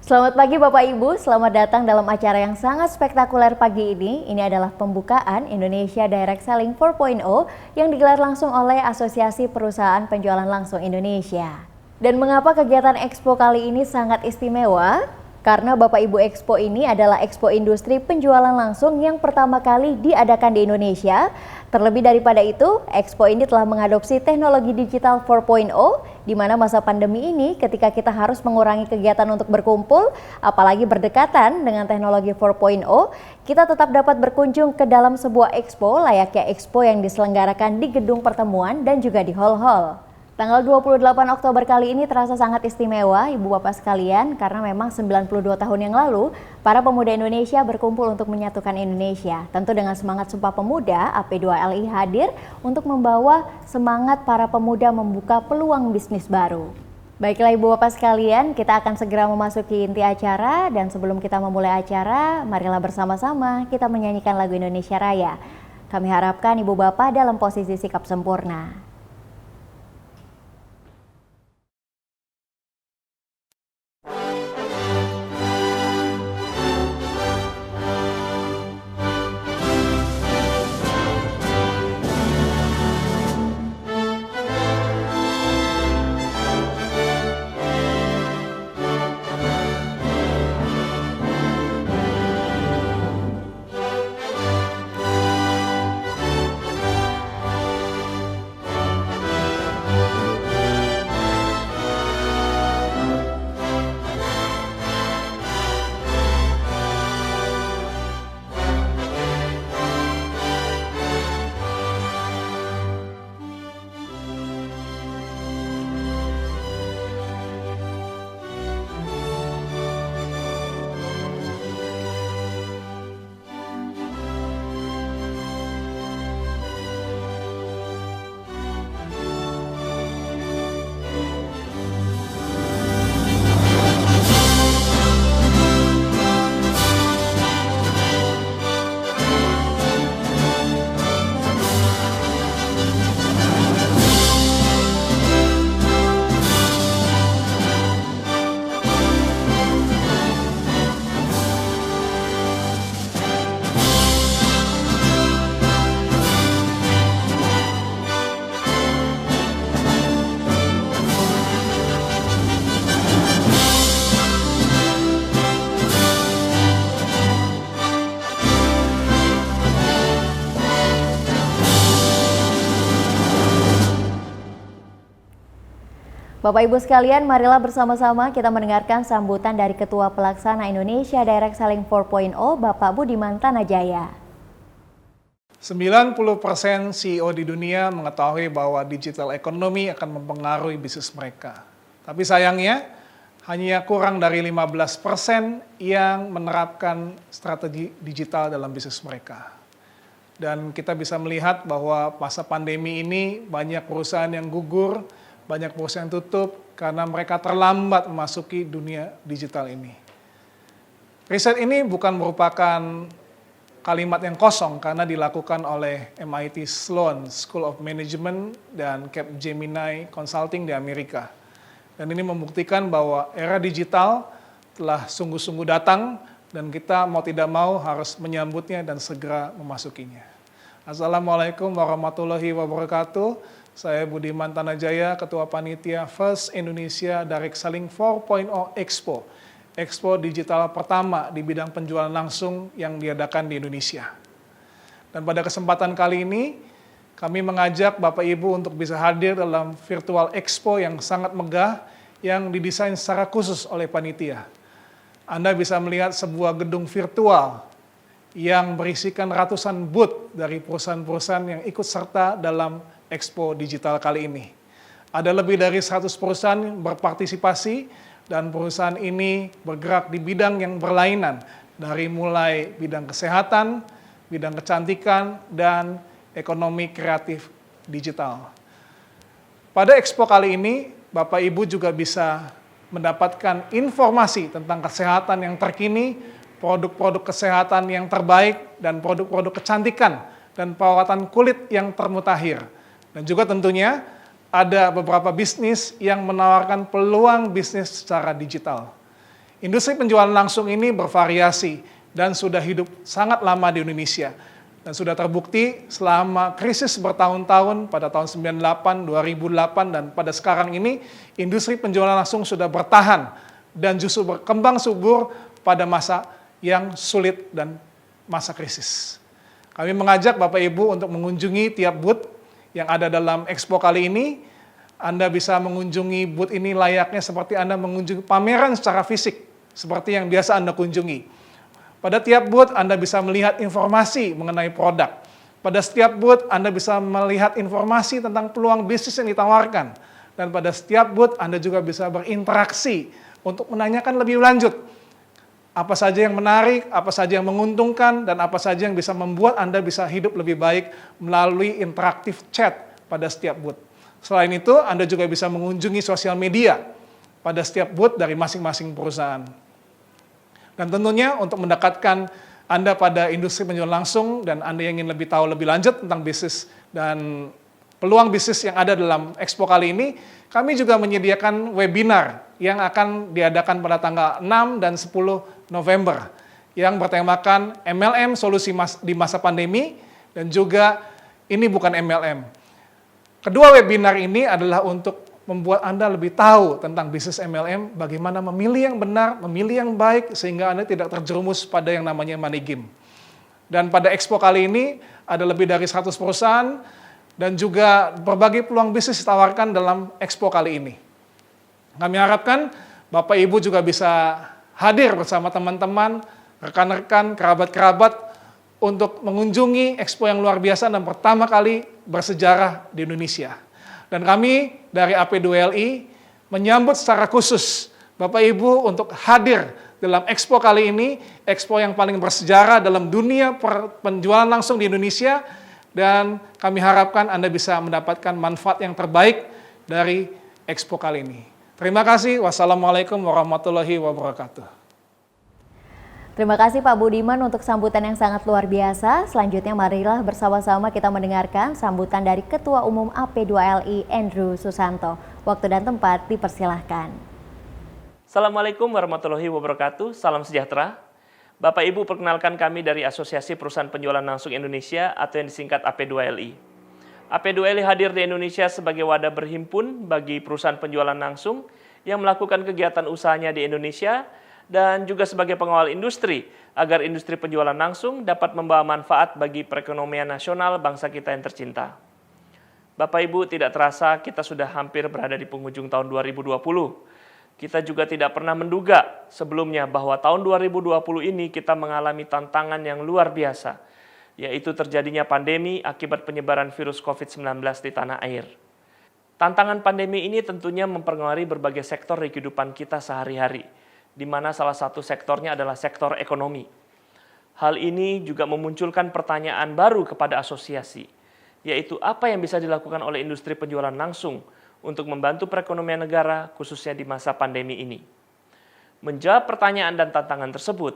Selamat pagi Bapak Ibu, selamat datang dalam acara yang sangat spektakuler pagi ini. Ini adalah pembukaan Indonesia Direct Selling 4.0 yang digelar langsung oleh Asosiasi Perusahaan Penjualan Langsung Indonesia. Dan mengapa kegiatan Expo kali ini sangat istimewa? Karena Bapak Ibu Expo ini adalah Expo Industri Penjualan Langsung yang pertama kali diadakan di Indonesia. Terlebih daripada itu, Expo ini telah mengadopsi teknologi digital 4.0, di mana masa pandemi ini ketika kita harus mengurangi kegiatan untuk berkumpul, apalagi berdekatan dengan teknologi 4.0, kita tetap dapat berkunjung ke dalam sebuah expo layaknya expo yang diselenggarakan di gedung pertemuan dan juga di hall-hall. Tanggal 28 Oktober kali ini terasa sangat istimewa, Ibu Bapak sekalian, karena memang 92 tahun yang lalu, para pemuda Indonesia berkumpul untuk menyatukan Indonesia. Tentu dengan semangat Sumpah Pemuda, AP2LI hadir untuk membawa semangat para pemuda membuka peluang bisnis baru. Baiklah Ibu Bapak sekalian, kita akan segera memasuki inti acara, dan sebelum kita memulai acara, marilah bersama-sama kita menyanyikan lagu Indonesia Raya. Kami harapkan Ibu Bapak dalam posisi sikap sempurna. Bapak Ibu sekalian, marilah bersama-sama kita mendengarkan sambutan dari Ketua Pelaksana Indonesia Direct Selling 4.0, Bapak Budiman Tanajaya. 90% CEO di dunia mengetahui bahwa digital ekonomi akan mempengaruhi bisnis mereka. Tapi sayangnya, hanya kurang dari 15% yang menerapkan strategi digital dalam bisnis mereka. Dan kita bisa melihat bahwa masa pandemi ini banyak perusahaan yang gugur, banyak perusahaan yang tutup karena mereka terlambat memasuki dunia digital ini. Riset ini bukan merupakan kalimat yang kosong karena dilakukan oleh MIT Sloan School of Management dan Capgemini Consulting di Amerika. Dan ini membuktikan bahwa era digital telah sungguh-sungguh datang dan kita mau tidak mau harus menyambutnya dan segera memasukinya. Assalamualaikum warahmatullahi wabarakatuh. Saya Budiman Tanajaya, Ketua Panitia First Indonesia Direct Selling 4.0 Expo. Expo digital pertama di bidang penjualan langsung yang diadakan di Indonesia. Dan pada kesempatan kali ini, kami mengajak Bapak Ibu untuk bisa hadir dalam virtual expo yang sangat megah yang didesain secara khusus oleh panitia. Anda bisa melihat sebuah gedung virtual yang berisikan ratusan booth dari perusahaan-perusahaan yang ikut serta dalam Expo Digital kali ini. Ada lebih dari 100 perusahaan yang berpartisipasi dan perusahaan ini bergerak di bidang yang berlainan, dari mulai bidang kesehatan, bidang kecantikan, dan ekonomi kreatif digital. Pada Expo kali ini, Bapak Ibu juga bisa mendapatkan informasi tentang kesehatan yang terkini, produk-produk kesehatan yang terbaik, dan produk-produk kecantikan dan perawatan kulit yang termutakhir. Dan juga tentunya ada beberapa bisnis yang menawarkan peluang bisnis secara digital. Industri penjualan langsung ini bervariasi dan sudah hidup sangat lama di Indonesia. Dan sudah terbukti selama krisis bertahun-tahun pada tahun 98, 2008, dan pada sekarang ini, industri penjualan langsung sudah bertahan dan justru berkembang subur pada masa yang sulit dan masa krisis. Kami mengajak Bapak Ibu untuk mengunjungi tiap booth yang ada dalam Expo kali ini. Anda bisa mengunjungi booth ini layaknya seperti Anda mengunjungi pameran secara fisik, seperti yang biasa Anda kunjungi. Pada tiap booth Anda bisa melihat informasi mengenai produk. Pada setiap booth Anda bisa melihat informasi tentang peluang bisnis yang ditawarkan. Dan pada setiap booth Anda juga bisa berinteraksi untuk menanyakan lebih lanjut. Apa saja yang menarik, apa saja yang menguntungkan, dan apa saja yang bisa membuat Anda bisa hidup lebih baik melalui interaktif chat pada setiap booth. Selain itu, Anda juga bisa mengunjungi sosial media pada setiap booth dari masing-masing perusahaan. Dan tentunya untuk mendekatkan Anda pada industri penjualan langsung dan Anda yang ingin lebih tahu lebih lanjut tentang bisnis dan peluang bisnis yang ada dalam Expo kali ini, kami juga menyediakan webinar yang akan diadakan pada tanggal 6 dan 10 November yang bertemakan MLM solusi di masa pandemi dan juga ini bukan MLM. Kedua webinar ini adalah untuk membuat Anda lebih tahu tentang bisnis MLM, bagaimana memilih yang benar, memilih yang baik, sehingga Anda tidak terjerumus pada yang namanya money game. Dan pada Expo kali ini, ada lebih dari 100 perusahaan, dan juga berbagai peluang bisnis ditawarkan dalam Expo kali ini. Kami harapkan Bapak Ibu juga bisa hadir bersama teman-teman, rekan-rekan, kerabat-kerabat, untuk mengunjungi Expo yang luar biasa dan pertama kali bersejarah di Indonesia. Dan kami dari AP2LI menyambut secara khusus Bapak Ibu untuk hadir dalam Expo kali ini, Expo yang paling bersejarah dalam dunia penjualan langsung di Indonesia, dan kami harapkan Anda bisa mendapatkan manfaat yang terbaik dari Expo kali ini. Terima kasih. Wassalamualaikum warahmatullahi wabarakatuh. Terima kasih Pak Budiman untuk sambutan yang sangat luar biasa. Selanjutnya marilah bersama-sama kita mendengarkan sambutan dari Ketua Umum AP2LI Andrew Susanto. Waktu dan tempat dipersilahkan. Assalamualaikum warahmatullahi wabarakatuh. Salam sejahtera. Bapak Ibu, perkenalkan kami dari Asosiasi Perusahaan Penjualan Langsung Indonesia atau yang disingkat AP2LI. AP2LI hadir di Indonesia sebagai wadah berhimpun bagi perusahaan penjualan langsung yang melakukan kegiatan usahanya di Indonesia dan juga sebagai pengawal industri, agar industri penjualan langsung dapat membawa manfaat bagi perekonomian nasional bangsa kita yang tercinta. Bapak Ibu, tidak terasa kita sudah hampir berada di penghujung tahun 2020. Kita juga tidak pernah menduga sebelumnya bahwa tahun 2020 ini kita mengalami tantangan yang luar biasa, yaitu terjadinya pandemi akibat penyebaran virus COVID-19 di tanah air. Tantangan pandemi ini tentunya mempengaruhi berbagai sektor di kehidupan kita sehari-hari, di mana salah satu sektornya adalah sektor ekonomi. Hal ini juga memunculkan pertanyaan baru kepada asosiasi, yaitu apa yang bisa dilakukan oleh industri penjualan langsung untuk membantu perekonomian negara, khususnya di masa pandemi ini. Menjawab pertanyaan dan tantangan tersebut,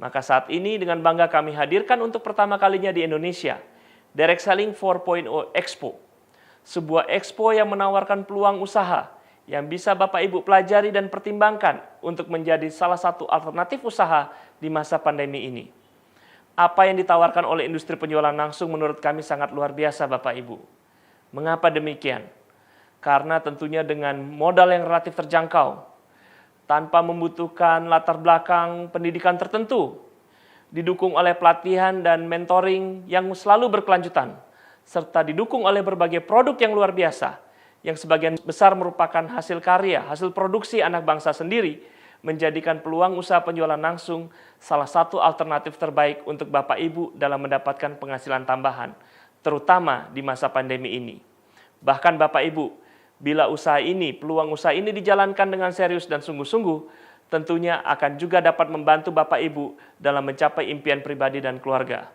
maka saat ini dengan bangga kami hadirkan untuk pertama kalinya di Indonesia, Direct Selling 4.0 Expo, sebuah expo yang menawarkan peluang usaha yang bisa Bapak Ibu pelajari dan pertimbangkan untuk menjadi salah satu alternatif usaha di masa pandemi ini. Apa yang ditawarkan oleh industri penjualan langsung menurut kami sangat luar biasa Bapak Ibu. Mengapa demikian? Karena tentunya dengan modal yang relatif terjangkau, tanpa membutuhkan latar belakang pendidikan tertentu, didukung oleh pelatihan dan mentoring yang selalu berkelanjutan, serta didukung oleh berbagai produk yang luar biasa, yang sebagian besar merupakan hasil karya, hasil produksi anak bangsa sendiri, menjadikan peluang usaha penjualan langsung salah satu alternatif terbaik untuk Bapak Ibu dalam mendapatkan penghasilan tambahan, terutama di masa pandemi ini. Bahkan Bapak Ibu, bila peluang usaha ini dijalankan dengan serius dan sungguh-sungguh, tentunya akan juga dapat membantu Bapak Ibu dalam mencapai impian pribadi dan keluarga.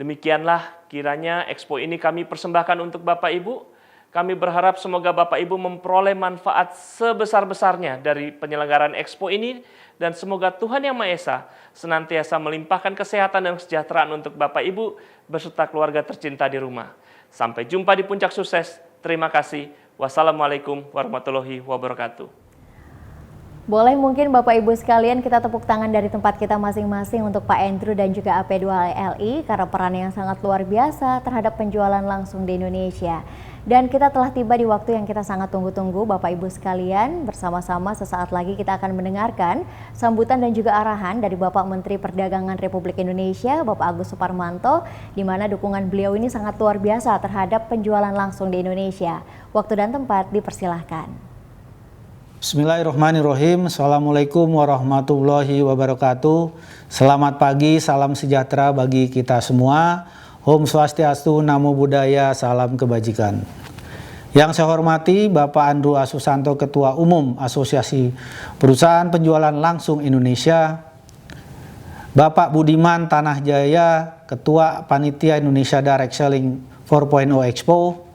Demikianlah kiranya Expo ini kami persembahkan untuk Bapak Ibu. Kami berharap semoga Bapak Ibu memperoleh manfaat sebesar-besarnya dari penyelenggaraan Expo ini, dan semoga Tuhan Yang Maha Esa senantiasa melimpahkan kesehatan dan kesejahteraan untuk Bapak Ibu beserta keluarga tercinta di rumah. Sampai jumpa di puncak sukses. Terima kasih. Wassalamualaikum warahmatullahi wabarakatuh. Boleh mungkin Bapak Ibu sekalian kita tepuk tangan dari tempat kita masing-masing untuk Pak Andrew dan juga AP2LI karena peran yang sangat luar biasa terhadap penjualan langsung di Indonesia. Dan kita telah tiba di waktu yang kita sangat tunggu-tunggu Bapak Ibu sekalian. Bersama-sama sesaat lagi kita akan mendengarkan sambutan dan juga arahan dari Bapak Menteri Perdagangan Republik Indonesia, Bapak Agus Suparmanto, di mana dukungan beliau ini sangat luar biasa terhadap penjualan langsung di Indonesia. Waktu dan tempat dipersilahkan. Bismillahirrahmanirrahim. Assalamualaikum warahmatullahi wabarakatuh. Selamat pagi, salam sejahtera bagi kita semua. Om Swastiastu, Namo Buddhaya, salam kebajikan. Yang saya hormati Bapak Andrew Asusanto, Ketua Umum Asosiasi Perusahaan Penjualan Langsung Indonesia, Bapak Budiman Tanah Jaya, Ketua Panitia Indonesia Direct Selling 4.0 Expo.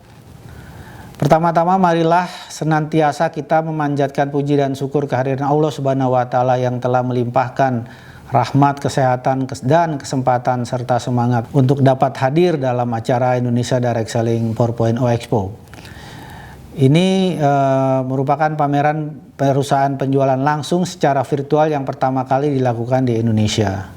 Pertama-tama marilah senantiasa kita memanjatkan puji dan syukur kehadiran Allah Subhanahu wa taala yang telah melimpahkan rahmat, kesehatan, dan kesempatan serta semangat untuk dapat hadir dalam acara Indonesia Direct Selling 4.0 Expo. Ini merupakan pameran perusahaan penjualan langsung secara virtual yang pertama kali dilakukan di Indonesia.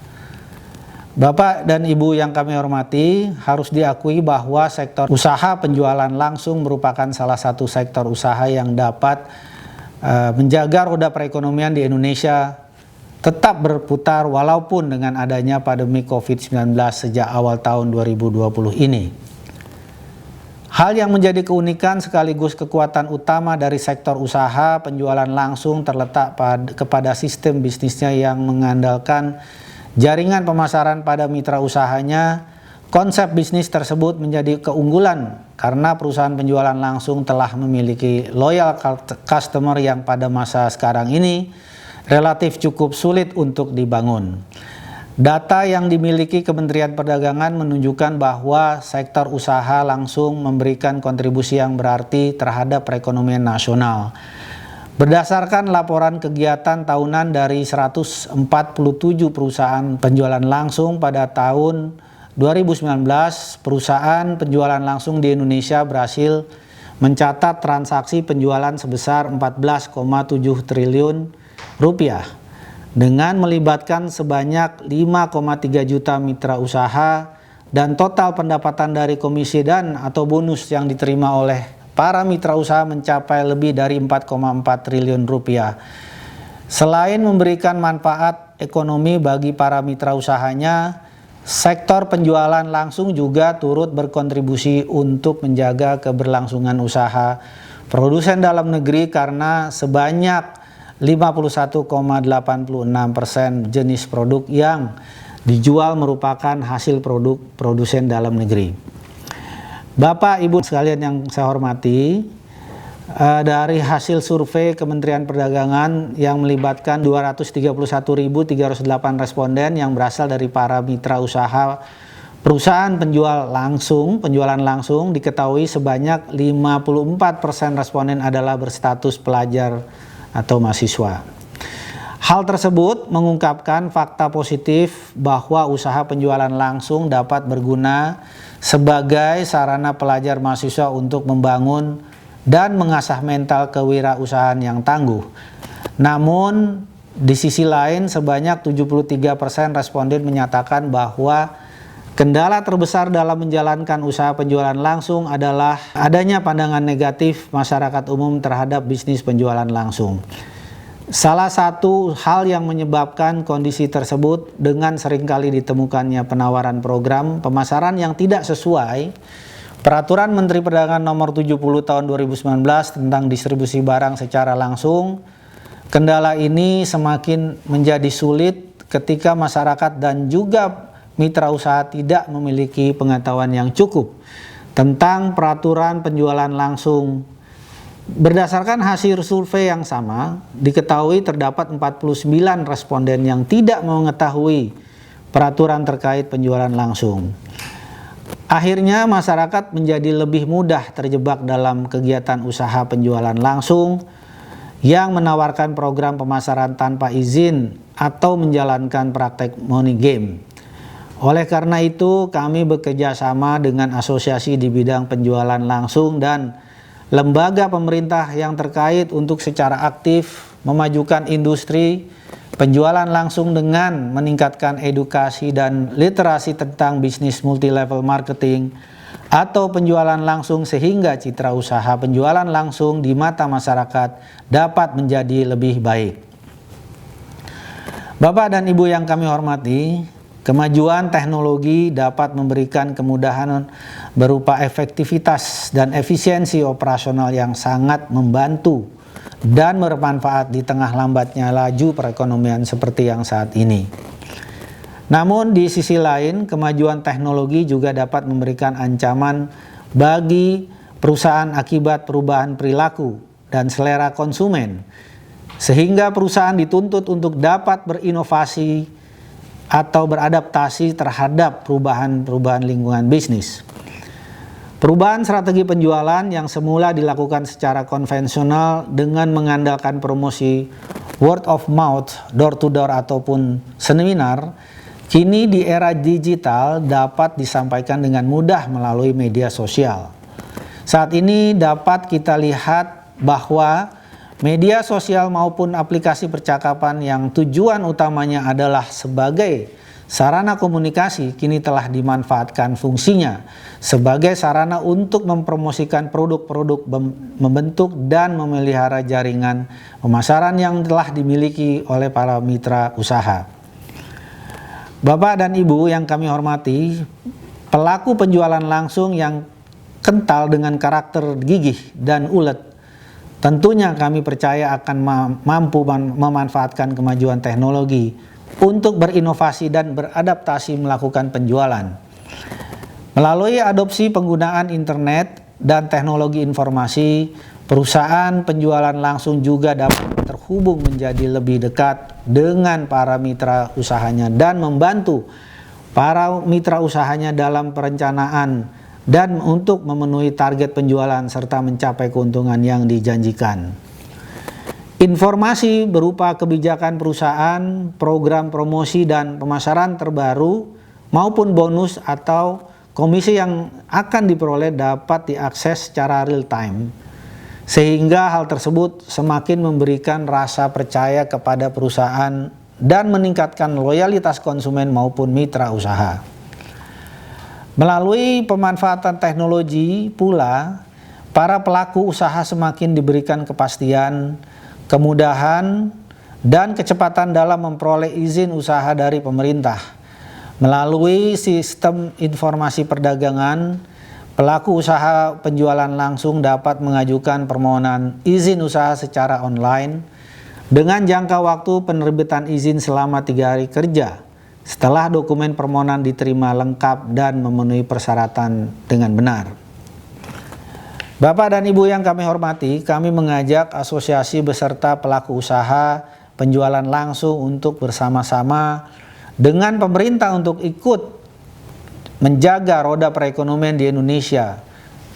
Bapak dan Ibu yang kami hormati, harus diakui bahwa sektor usaha penjualan langsung merupakan salah satu sektor usaha yang dapat menjaga roda perekonomian di Indonesia tetap berputar walaupun dengan adanya pandemi COVID-19 sejak awal tahun 2020 ini. Hal yang menjadi keunikan sekaligus kekuatan utama dari sektor usaha penjualan langsung terletak kepada sistem bisnisnya yang mengandalkan jaringan pemasaran pada mitra usahanya. Konsep bisnis tersebut menjadi keunggulan karena perusahaan penjualan langsung telah memiliki loyal customer yang pada masa sekarang ini relatif cukup sulit untuk dibangun. Data yang dimiliki Kementerian Perdagangan menunjukkan bahwa sektor usaha langsung memberikan kontribusi yang berarti terhadap perekonomian nasional. Berdasarkan laporan kegiatan tahunan dari 147 perusahaan penjualan langsung pada tahun 2019, perusahaan penjualan langsung di Indonesia berhasil mencatat transaksi penjualan sebesar 14,7 triliun rupiah dengan melibatkan sebanyak 5,3 juta mitra usaha dan total pendapatan dari komisi dan atau bonus yang diterima oleh para mitra usaha mencapai lebih dari 4,4 triliun rupiah. Selain memberikan manfaat ekonomi bagi para mitra usahanya, sektor penjualan langsung juga turut berkontribusi untuk menjaga keberlangsungan usaha produsen dalam negeri karena sebanyak 51,86% jenis produk yang dijual merupakan hasil produk produsen dalam negeri. Bapak Ibu sekalian yang saya hormati, dari hasil survei Kementerian Perdagangan yang melibatkan 231.308 responden yang berasal dari para mitra usaha perusahaan penjualan langsung diketahui sebanyak 54% responden adalah berstatus pelajar atau mahasiswa. Hal tersebut mengungkapkan fakta positif bahwa usaha penjualan langsung dapat berguna sebagai sarana pelajar mahasiswa untuk membangun dan mengasah mental kewirausahaan yang tangguh. Namun, di sisi lain sebanyak 73% responden menyatakan bahwa kendala terbesar dalam menjalankan usaha penjualan langsung adalah adanya pandangan negatif masyarakat umum terhadap bisnis penjualan langsung. Salah satu hal yang menyebabkan kondisi tersebut dengan seringkali ditemukannya penawaran program pemasaran yang tidak sesuai Peraturan Menteri Perdagangan Nomor 70 Tahun 2019 tentang distribusi barang secara langsung. Kendala ini semakin menjadi sulit ketika masyarakat dan juga mitra usaha tidak memiliki pengetahuan yang cukup tentang peraturan penjualan langsung. Berdasarkan hasil survei yang sama, diketahui terdapat 49 responden yang tidak mengetahui peraturan terkait penjualan langsung. Akhirnya masyarakat menjadi lebih mudah terjebak dalam kegiatan usaha penjualan langsung yang menawarkan program pemasaran tanpa izin atau menjalankan praktek money game. Oleh karena itu, kami bekerja sama dengan asosiasi di bidang penjualan langsung dan lembaga pemerintah yang terkait untuk secara aktif memajukan industri penjualan langsung dengan meningkatkan edukasi dan literasi tentang bisnis multi-level marketing atau penjualan langsung sehingga citra usaha penjualan langsung di mata masyarakat dapat menjadi lebih baik. Bapak dan Ibu yang kami hormati, kemajuan teknologi dapat memberikan kemudahan berupa efektivitas dan efisiensi operasional yang sangat membantu dan bermanfaat di tengah lambatnya laju perekonomian seperti yang saat ini. Namun di sisi lain, kemajuan teknologi juga dapat memberikan ancaman bagi perusahaan akibat perubahan perilaku dan selera konsumen, sehingga perusahaan dituntut untuk dapat berinovasi atau beradaptasi terhadap perubahan lingkungan bisnis. Perubahan strategi penjualan yang semula dilakukan secara konvensional dengan mengandalkan promosi word of mouth, door to door ataupun seminar, kini di era digital dapat disampaikan dengan mudah melalui media sosial. Saat ini dapat kita lihat bahwa media sosial maupun aplikasi percakapan yang tujuan utamanya adalah sebagai sarana komunikasi kini telah dimanfaatkan fungsinya sebagai sarana untuk mempromosikan produk-produk, membentuk dan memelihara jaringan pemasaran yang telah dimiliki oleh para mitra usaha. Bapak dan Ibu yang kami hormati, pelaku penjualan langsung yang kental dengan karakter gigih dan ulet, tentunya kami percaya akan mampu memanfaatkan kemajuan teknologi untuk berinovasi dan beradaptasi melakukan penjualan. Melalui adopsi penggunaan internet dan teknologi informasi, perusahaan penjualan langsung juga dapat terhubung menjadi lebih dekat dengan para mitra usahanya dan membantu para mitra usahanya dalam perencanaan dan untuk memenuhi target penjualan serta mencapai keuntungan yang dijanjikan. Informasi berupa kebijakan perusahaan, program promosi dan pemasaran terbaru maupun bonus atau komisi yang akan diperoleh dapat diakses secara real time, sehingga hal tersebut semakin memberikan rasa percaya kepada perusahaan dan meningkatkan loyalitas konsumen maupun mitra usaha. Melalui pemanfaatan teknologi pula, para pelaku usaha semakin diberikan kepastian, kemudahan, dan kecepatan dalam memperoleh izin usaha dari pemerintah. Melalui sistem informasi perdagangan, pelaku usaha penjualan langsung dapat mengajukan permohonan izin usaha secara online dengan jangka waktu penerbitan izin selama 3 hari kerja setelah dokumen permohonan diterima lengkap dan memenuhi persyaratan dengan benar. Bapak dan Ibu yang kami hormati, kami mengajak asosiasi beserta pelaku usaha penjualan langsung untuk bersama-sama dengan pemerintah untuk ikut menjaga roda perekonomian di Indonesia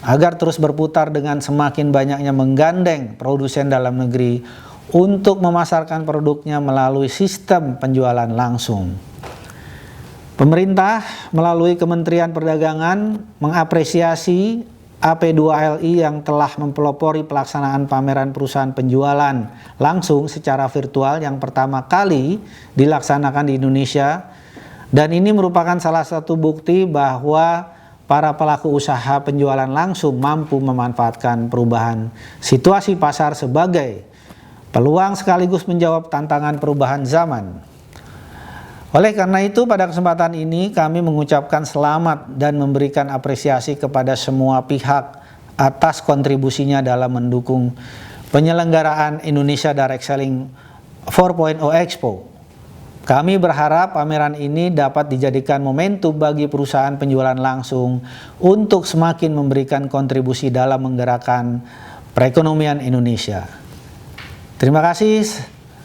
agar terus berputar dengan semakin banyaknya menggandeng produsen dalam negeri untuk memasarkan produknya melalui sistem penjualan langsung. Pemerintah melalui Kementerian Perdagangan mengapresiasi AP2LI yang telah mempelopori pelaksanaan pameran perusahaan penjualan langsung secara virtual yang pertama kali dilaksanakan di Indonesia, dan ini merupakan salah satu bukti bahwa para pelaku usaha penjualan langsung mampu memanfaatkan perubahan situasi pasar sebagai peluang sekaligus menjawab tantangan perubahan zaman. Oleh karena itu, pada kesempatan ini kami mengucapkan selamat dan memberikan apresiasi kepada semua pihak atas kontribusinya dalam mendukung penyelenggaraan Indonesia Direct Selling 4.0 Expo. Kami berharap pameran ini dapat dijadikan momentum bagi perusahaan penjualan langsung untuk semakin memberikan kontribusi dalam menggerakkan perekonomian Indonesia. Terima kasih,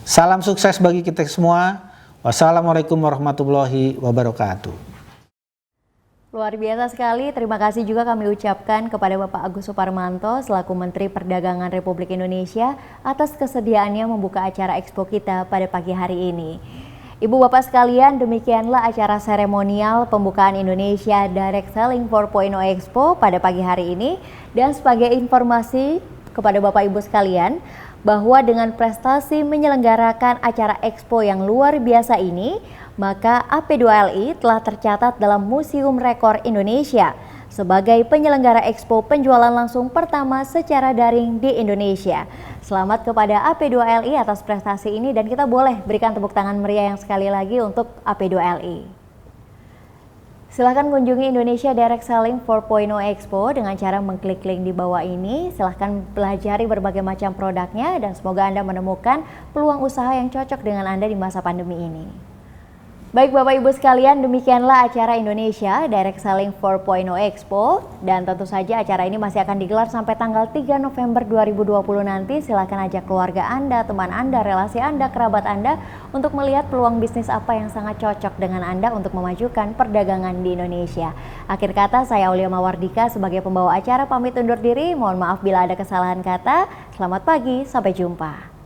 salam sukses bagi kita semua. Wassalamualaikum warahmatullahi wabarakatuh. Luar biasa sekali, terima kasih juga kami ucapkan kepada Bapak Agus Suparmanto selaku Menteri Perdagangan Republik Indonesia atas kesediaannya membuka acara Expo kita pada pagi hari ini. Ibu Bapak sekalian, demikianlah acara seremonial pembukaan Indonesia Direct Selling 4.0 Expo pada pagi hari ini. Dan sebagai informasi kepada Bapak Ibu sekalian, bahwa dengan prestasi menyelenggarakan acara Expo yang luar biasa ini, maka AP2LI telah tercatat dalam Museum Rekor Indonesia sebagai penyelenggara Expo penjualan langsung pertama secara daring di Indonesia. Selamat kepada AP2LI atas prestasi ini dan kita boleh berikan tepuk tangan meriah yang sekali lagi untuk AP2LI. Silahkan kunjungi Indonesia Direct Selling 4.0 Expo dengan cara mengklik link di bawah ini. Silahkan pelajari berbagai macam produknya dan semoga Anda menemukan peluang usaha yang cocok dengan Anda di masa pandemi ini. Baik Bapak Ibu sekalian, demikianlah acara Indonesia Direct Selling 4.0 Expo dan tentu saja acara ini masih akan digelar sampai tanggal 3 November 2020 nanti. Silakan ajak keluarga Anda, teman Anda, relasi Anda, kerabat Anda untuk melihat peluang bisnis apa yang sangat cocok dengan Anda untuk memajukan perdagangan di Indonesia. Akhir kata, saya Aulia Mawardika sebagai pembawa acara pamit undur diri. Mohon maaf bila ada kesalahan kata. Selamat pagi, sampai jumpa.